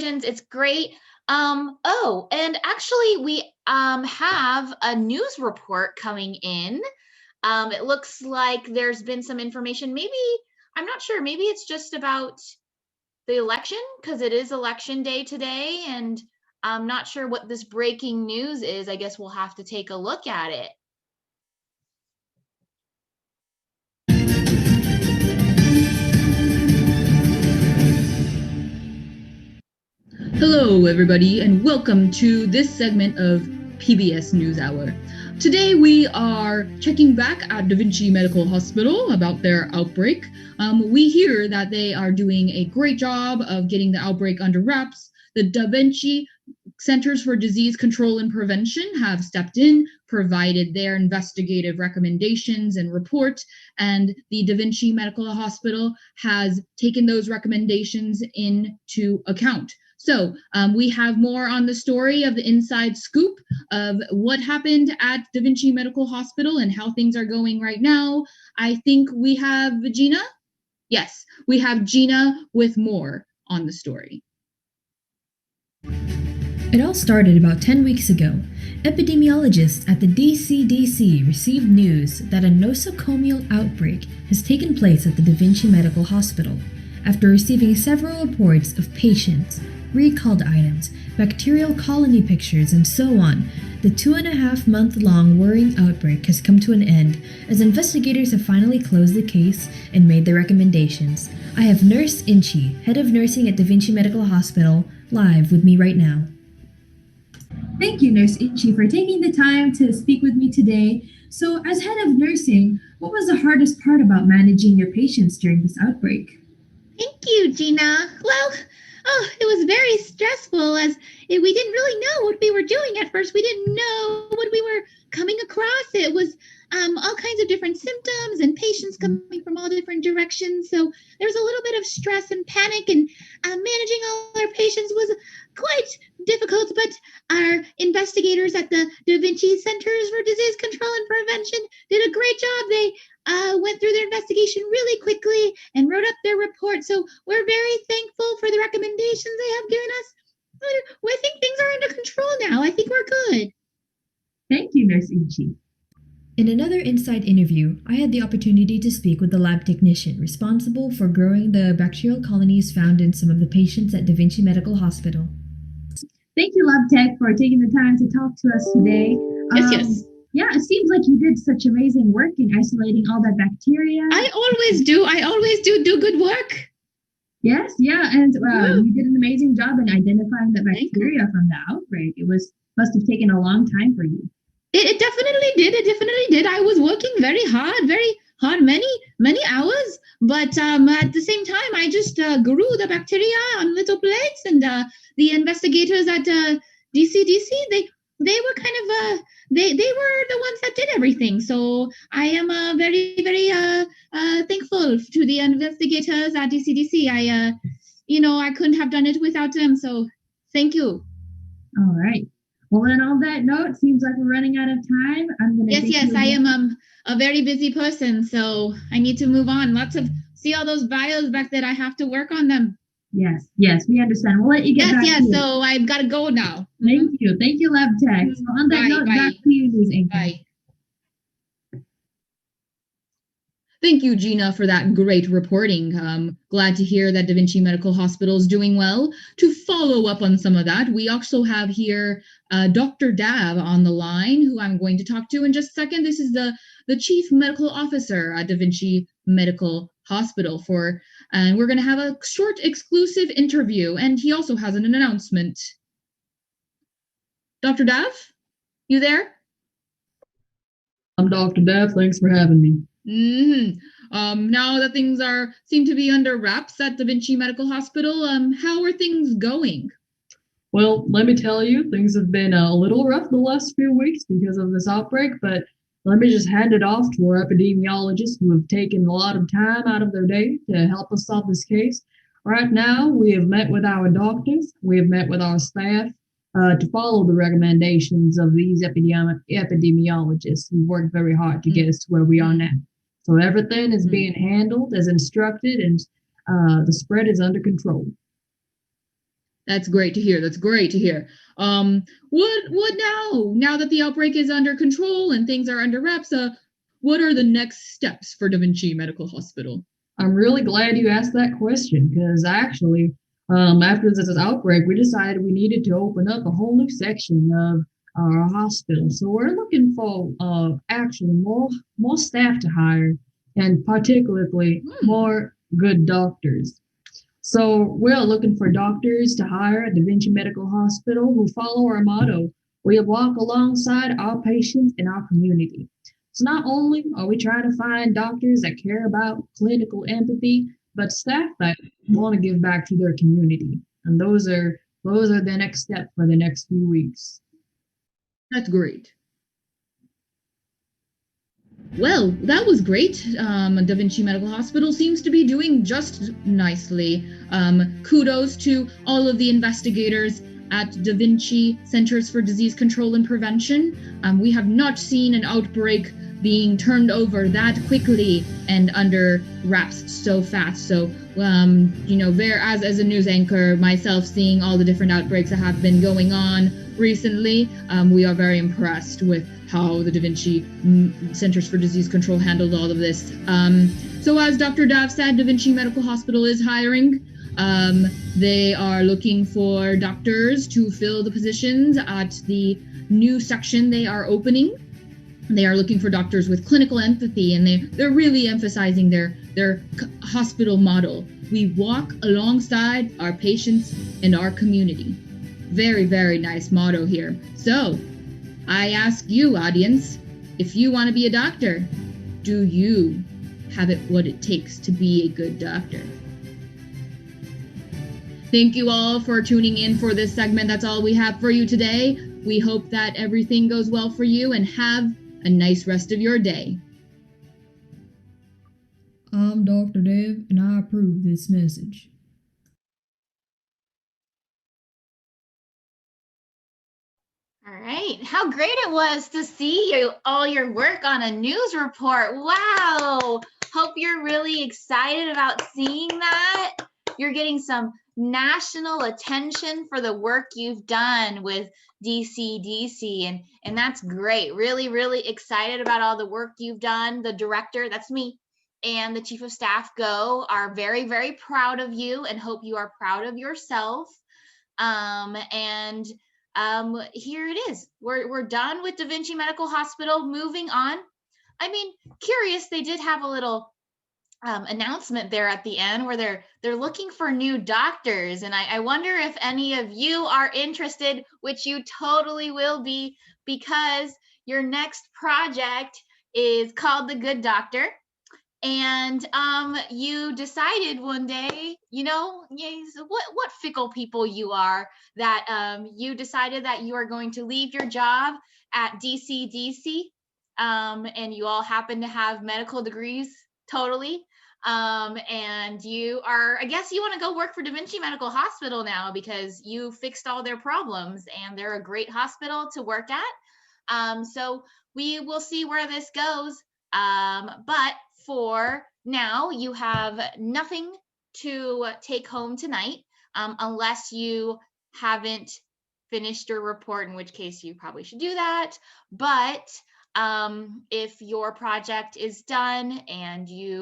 Congratulations. It's great. Oh, and actually we have a news report coming in. It looks like there's been some information. Maybe, I'm not sure, maybe it's just about the election because it is election day today, and I'm not sure what this breaking news is. I guess we'll have to take a look at it. Hello, everybody, and welcome to this segment of PBS NewsHour. Today, we are checking back at Da Vinci Medical Hospital about their outbreak. We hear that they are doing a great job of getting the outbreak under wraps. The Da Vinci Centers for Disease Control and Prevention have stepped in, provided their investigative recommendations and report, and the Da Vinci Medical Hospital has taken those recommendations into account. So we have more on the story of the inside scoop of what happened at Da Vinci Medical Hospital and how things are going right now. I think we have Gina. Yes, we have Gina with more on the story. It all started about 10 weeks ago. Epidemiologists at the DCDC received news that a nosocomial outbreak has taken place at the Da Vinci Medical Hospital. After receiving several reports of patients, recalled items, bacterial colony pictures, and so on, the 2.5-month-long worrying outbreak has come to an end as investigators have finally closed the case and made their recommendations. I have Nurse Inchi, head of nursing at Da Vinci Medical Hospital, live with me right now. Thank you, Nurse Inchi, for taking the time to speak with me today. So, as head of nursing, what was the hardest part about managing your patients during this outbreak? Thank you, Gina. Well, it was very stressful as we didn't really know what we were doing at first. We didn't know what we were coming across. It was all kinds of different symptoms and patients coming from all different directions. So there was a little bit of stress and panic, and managing all our patients was quite difficult. But our investigators at the Da Vinci Centers for Disease Control and Prevention did a great job. They went through their investigation really quickly and wrote up their report. So we're very thankful for the recommendations they have given us. I think things are under control now. I think we're good. Thank you, Nurse Inchi. In another inside interview, I had the opportunity to speak with the lab technician responsible for growing the bacterial colonies found in some of the patients at Da Vinci Medical Hospital. Thank you, Lab Tech, for taking the time to talk to us today. Yes. Yeah, it seems like you did such amazing work in isolating all that bacteria. I always do good work. Yes, yeah, and you did an amazing job in identifying the bacteria from the outbreak. It must have taken a long time for you. It definitely did. I was working very hard, many hours. But at the same time, I just grew the bacteria on little plates, and the investigators at DCDC, they were kind of they were the ones that did everything. So I am very thankful to the investigators at DCDC. I couldn't have done it without them. So thank you. All right. Well, then on that note, seems like we're running out of time. Yes, I am a very busy person, so I need to move on. See all those bios back there. I have to work on them. Yes, we understand. We'll let you get back to it. So I've got to go now. Thank you, Lab Tech. So on that note, back to you, News Anchor. Bye. Thank you, Gina, for that great reporting. Glad to hear that Da Vinci Medical Hospital is doing well. To follow up on some of that, we also have here Dr. Dav on the line, who I'm going to talk to in just a second. This is the Chief Medical Officer at Da Vinci Medical Hospital and we're going to have a short exclusive interview, and he also has an announcement. Dr. Dav, you there? I'm Dr. Dav. Thanks for having me. Now that things seem to be under wraps at Da Vinci Medical Hospital, how are things going? Well, let me tell you, things have been a little rough the last few weeks because of this outbreak, but let me just hand it off to our epidemiologists who have taken a lot of time out of their day to help us solve this case. Right now, we have met with our doctors, we have met with our staff to follow the recommendations of these epidemiologists who worked very hard to get us to where we are now. So everything is being handled as instructed, and the spread is under control. That's great to hear. That's great to hear. What now? Now that the outbreak is under control and things are under wraps, what are the next steps for Da Vinci Medical Hospital? I'm really glad you asked that question because actually, after this outbreak, we decided we needed to open up a whole new section of our hospital. So we're looking for actually more staff to hire, and particularly more good doctors. So we're looking for doctors to hire at Da Vinci Medical Hospital who follow our motto: we walk alongside our patients in our community. So not only are we trying to find doctors that care about clinical empathy, but staff that want to give back to their community. And those are the next step for the next few weeks. That's great. Well, that was great. Da Vinci Medical Hospital seems to be doing just nicely. Kudos to all of the investigators at Da Vinci Centers for Disease Control and Prevention. We have not seen an outbreak being turned over that quickly and under wraps so fast. So, as a news anchor, myself seeing all the different outbreaks that have been going on recently, we are very impressed with how the Da Vinci Centers for Disease Control handled all of this. So as Dr. Dav said, Da Vinci Medical Hospital is hiring. They are looking for doctors to fill the positions at the new section they are opening. They are looking for doctors with clinical empathy, and they're really emphasizing their hospital model. We walk alongside our patients and our community. Very, very nice motto here. So, I ask you, audience, if you want to be a doctor, do you have what it takes to be a good doctor? Thank you all for tuning in for this segment. That's all we have for you today. We hope that everything goes well for you and have a nice rest of your day. I'm Dr. Dev, and I approve this message. All right. How great it was to see all your work on a news report. Wow. Hope you're really excited about seeing that. You're getting some national attention for the work you've done with DCDC, and that's great. Really, really excited about all the work you've done. The director, that's me, and the chief of staff are very, very proud of you and hope you are proud of yourself. Here it is. We're done with Da Vinci Medical Hospital. Moving on. I mean, curious, they did have a little announcement there at the end where they're looking for new doctors, and I wonder if any of you are interested, which you totally will be, because your next project is called The Good Doctor. And you decided one day, what fickle people you are, that you decided that you are going to leave your job at DCDC, and you all happen to have medical degrees, totally. And I guess you want to go work for Da Vinci Medical Hospital now because you fixed all their problems and they're a great hospital to work at. So we will see where this goes. But for now, you have nothing to take home tonight, unless you haven't finished your report, in which case you probably should do that. But if your project is done and you